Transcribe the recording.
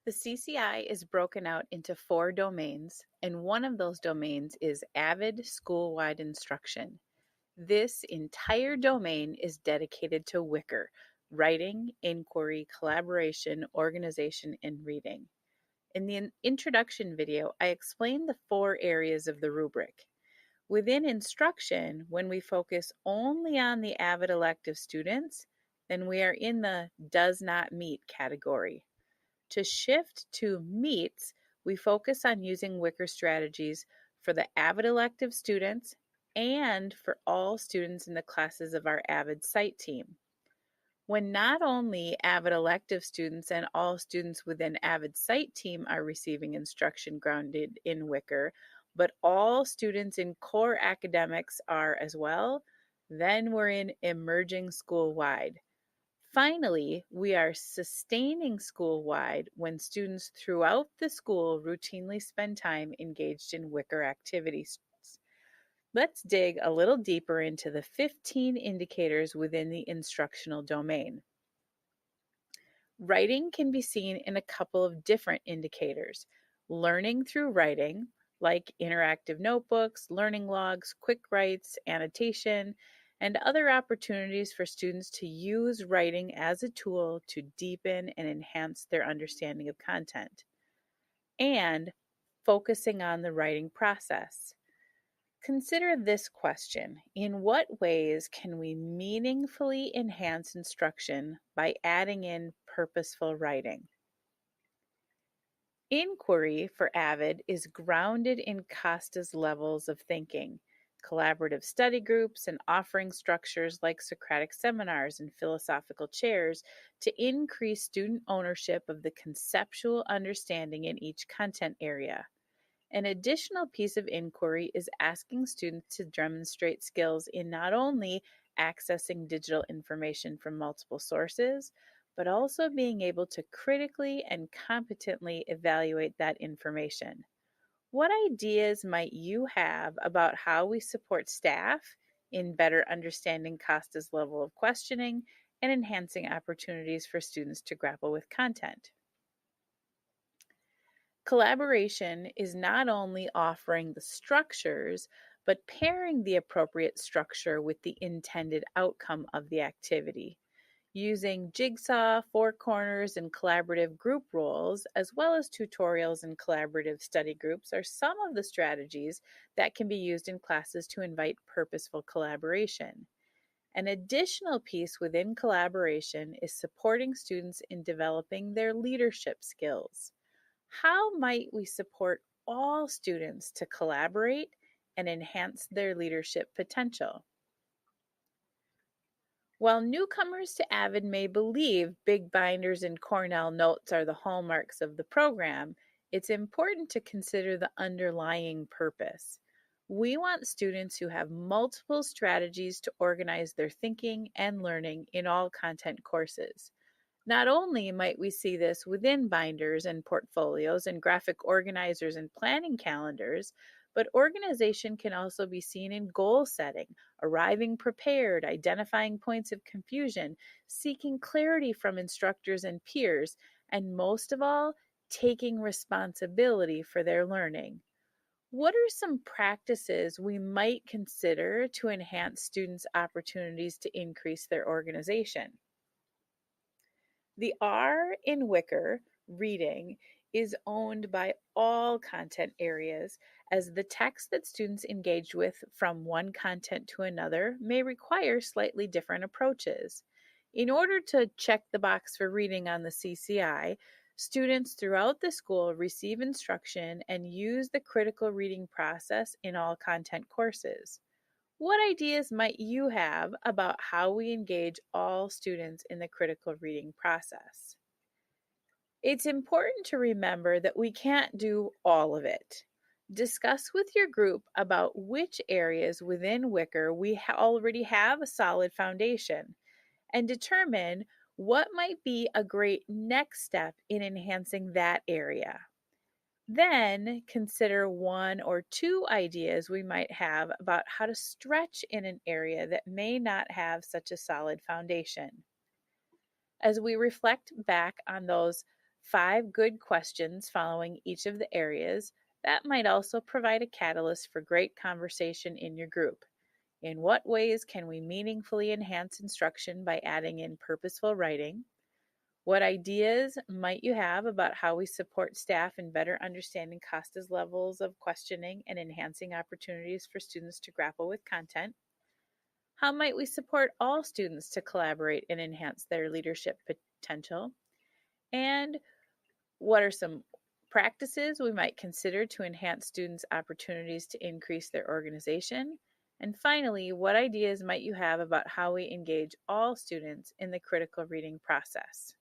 The CCI is broken out into 4 domains, and one of those domains is AVID School-Wide Instruction. This entire domain is dedicated to WICR, writing, inquiry, collaboration, organization, and reading. In the introduction video, I explained the 4 areas of the rubric. Within instruction, when we focus only on the AVID elective students, then we are in the does not meet category. To shift to meets, we focus on using WICR strategies for the AVID elective students and for all students in the classes of our AVID site team. When not only AVID elective students and all students within AVID site team are receiving instruction grounded in WICR, but all students in core academics are as well, then we're in emerging school-wide. Finally, we are sustaining school-wide when students throughout the school routinely spend time engaged in WICR activities. Let's dig a little deeper into the 15 indicators within the instructional domain. Writing can be seen in a couple of different indicators. Learning through writing, like interactive notebooks, learning logs, quick writes, annotation, and other opportunities for students to use writing as a tool to deepen and enhance their understanding of content. And focusing on the writing process. Consider this question: in what ways can we meaningfully enhance instruction by adding in purposeful writing? Inquiry for AVID is grounded in Costa's levels of thinking, collaborative study groups, and offering structures like Socratic seminars and philosophical chairs to increase student ownership of the conceptual understanding in each content area. An additional piece of inquiry is asking students to demonstrate skills in not only accessing digital information from multiple sources, but also being able to critically and competently evaluate that information. What ideas might you have about how we support staff in better understanding Costa's level of questioning and enhancing opportunities for students to grapple with content? Collaboration is not only offering the structures, but pairing the appropriate structure with the intended outcome of the activity. Using Jigsaw, Four Corners, and collaborative group roles, as well as tutorials and collaborative study groups, are some of the strategies that can be used in classes to invite purposeful collaboration. An additional piece within collaboration is supporting students in developing their leadership skills. How might we support all students to collaborate and enhance their leadership potential? While newcomers to AVID may believe big binders and Cornell notes are the hallmarks of the program, it's important to consider the underlying purpose. We want students who have multiple strategies to organize their thinking and learning in all content courses. Not only might we see this within binders and portfolios and graphic organizers and planning calendars, but organization can also be seen in goal setting, arriving prepared, identifying points of confusion, seeking clarity from instructors and peers, and most of all, taking responsibility for their learning. What are some practices we might consider to enhance students' opportunities to increase their organization? The R in WICR, reading, is owned by all content areas, as the text that students engage with from one content to another may require slightly different approaches. In order to check the box for reading on the CCI, students throughout the school receive instruction and use the critical reading process in all content courses. What ideas might you have about how we engage all students in the critical reading process? It's important to remember that we can't do all of it. Discuss with your group about which areas within WICR we already have a solid foundation, and determine what might be a great next step in enhancing that area. Then consider 1 or 2 ideas we might have about how to stretch in an area that may not have such a solid foundation. As we reflect back on those 5 good questions following each of the areas. That might also provide a catalyst for great conversation in your group. In what ways can we meaningfully enhance instruction by adding in purposeful writing? What ideas might you have about how we support staff in better understanding Costa's levels of questioning and enhancing opportunities for students to grapple with content? How might we support all students to collaborate and enhance their leadership potential? And what are some practices we might consider to enhance students' opportunities to increase their organization? And finally, what ideas might you have about how we engage all students in the critical reading process?